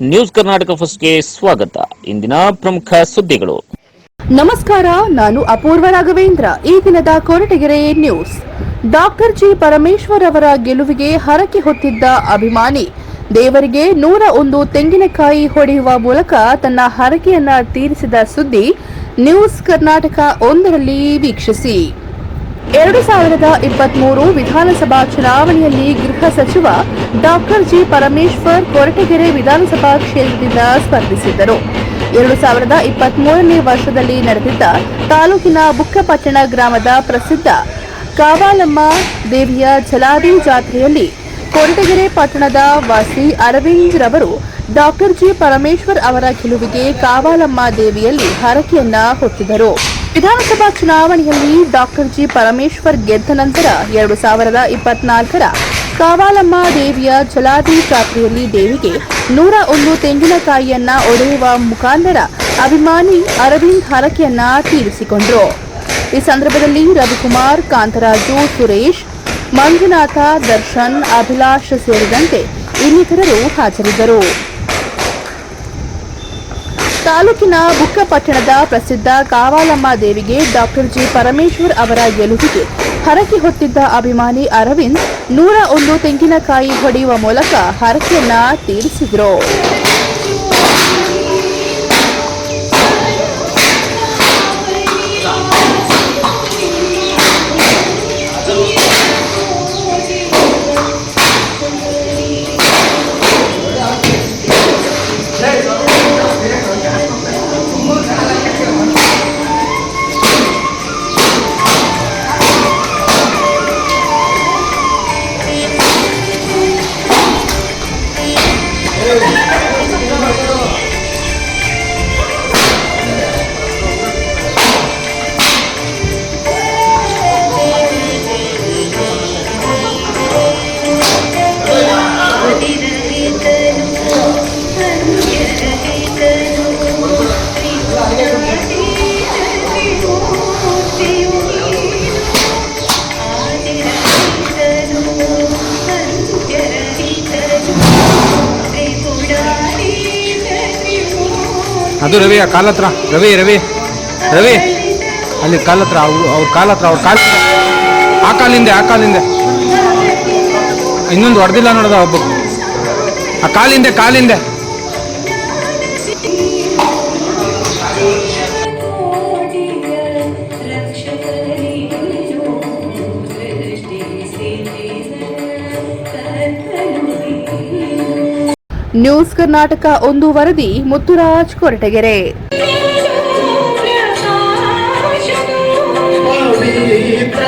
News Karnataka ಫಸ್ಟ್ಗೆ ಸ್ವಾಗತ. ಇಂದಿನ ಪ್ರಮುಖ ಸುದ್ದಿಗಳು. ನಮಸ್ಕಾರ, ನಾನು ಅಪೂರ್ವ ರಾಘವೇಂದ್ರ. ಈ ದಿನದ Koratagere news. Doctor G Parameshwar ಅವರ ಗೆಲುವಿಗೆ ಹರಕೆ ಹೊತ್ತಿದ್ದ ಅಭಿಮಾನಿ ದೇವರಿಗೆ 101 ತೆಂಗಿನಕಾಯಿ ಹೊಡೆಯುವ ಮೂಲಕ ತನ್ನ ಹರಕೆಯನ್ನ ತೀರಿಸಿದ ಸುದ್ದಿ ನ್ಯೂಸ್ ಕರ್ನಾಟಕ 1ರಲ್ಲಿ ವೀಕ್ಷಿಸಿ. 2023 ವಿಧಾನಸಭಾ ಚುನಾವಣೆಯಲ್ಲಿ ಗೃಹ ಸಚಿವ ಡಾಕ್ಟರ್ ಜಿ ಪರಮೇಶ್ವರ್ ಕೊರಟಗೆರೆ ವಿಧಾನಸಭಾ ಕ್ಷೇತ್ರದಿಂದ ಸ್ಪರ್ಧಿಸಿದ್ದರು. 2023ನೇ ವರ್ಷದಲ್ಲಿ ನಡೆದಿದ್ದ ತಾಲೂಕಿನ ಬುಕ್ಕಪಟ್ಟಣ ಗ್ರಾಮದ ಪ್ರಸಿದ್ಧ ಕಾವಾಲಮ್ಮ ದೇವಿಯ ಜಲಾದಿ ಜಾತ್ರೆಯಲ್ಲಿ ಕೊರಟಗೆರೆ ಪಟ್ಟಣದ ವಾಸಿ ಅರವಿಂದ್ ರವರು ಡಾಕ್ಟರ್ ಜಿ ಪರಮೇಶ್ವರ್ ಅವರ ಗೆಲುವಿಗೆ ಕಾವಾಲಮ್ಮ ದೇವಿಯಲ್ಲಿ ಹರಕೆಯನ್ನ ಹೊತ್ತಿದರು. ವಿಧಾನಸಭಾ ಚುನಾವಣೆಯಲ್ಲಿ ಡಾಕ್ಟರ್ ಜಿ ಪರಮೇಶ್ವರ್ ಗೆದ್ದ ನಂತರ 2024ರ ಕಾವಾಲಮ್ಮ ದೇವಿಯ ಜಲಾದಿ ಜಾತ್ರೆಯಲ್ಲಿ ದೇವಿಗೆ 101 ತೆಂಗಿನಕಾಯಿಯನ್ನ ಒಡೆಯುವ ಮುಖಾಂತರ ಅಭಿಮಾನಿ ಅರವಿಂದ್ ಹರಕೆಯನ್ನ ತೀರಿಸಿಕೊಂಡರು. ಈ ಸಂದರ್ಭದಲ್ಲಿ ರವಿಕುಮಾರ್, ಕಾಂತರಾಜು, ಸುರೇಶ್, ಮಂಜುನಾಥ, ದರ್ಶನ್, ಅಭಿಲಾಷ್ ಸೇರಿದಂತೆ ಇನ್ನಿತರರು ಹಾಜರಿದ್ದರು. ತಾಲೂಕಿನ ಬುಕ್ಕಪಟ್ಟಣದ ಪ್ರಸಿದ್ಧ ಕಾವಾಲಮ್ಮ ದೇವಿಗೆ ಡಾಕ್ಟರ್ ಜಿ ಪರಮೇಶ್ವರ್ ಅವರ ಗೆಲುವಿಗೆ ಹರಕೆ ಹೊತ್ತಿದ್ದ ಅಭಿಮಾನಿ ಅರವಿಂದ್ 101 ತೆಂಗಿನಕಾಯಿ ಹೊಡೆಯುವ ಮೂಲಕ ಹರಕೆಯನ್ನ ತೀರಿಸಿದರು. ಅದು ರವಿ ಆ ಕಾಲ ಹತ್ರ ರವಿ ರವಿ ರವಿ ಅಲ್ಲಿ ಕಾಲ ಹತ್ರ ಅವ್ರ ಕಾಲ ಹತ್ರ ಅವ್ರ ಕಾಲ ಆ ಕಾಲಿಂದೆ ಇನ್ನೊಂದು ಹೊಡೆದಿಲ್ಲ ನೋಡೋದ ಒಬ್ಬ ಆ ಕಾಲಿಂದೆ ನ್ಯೂಸ್ ಕರ್ನಾಟಕ 1 ವರದಿ ಮುತ್ತುರಾಜ್, ಕೊರಟಗೆರೆ. ಪವಿತ್ರ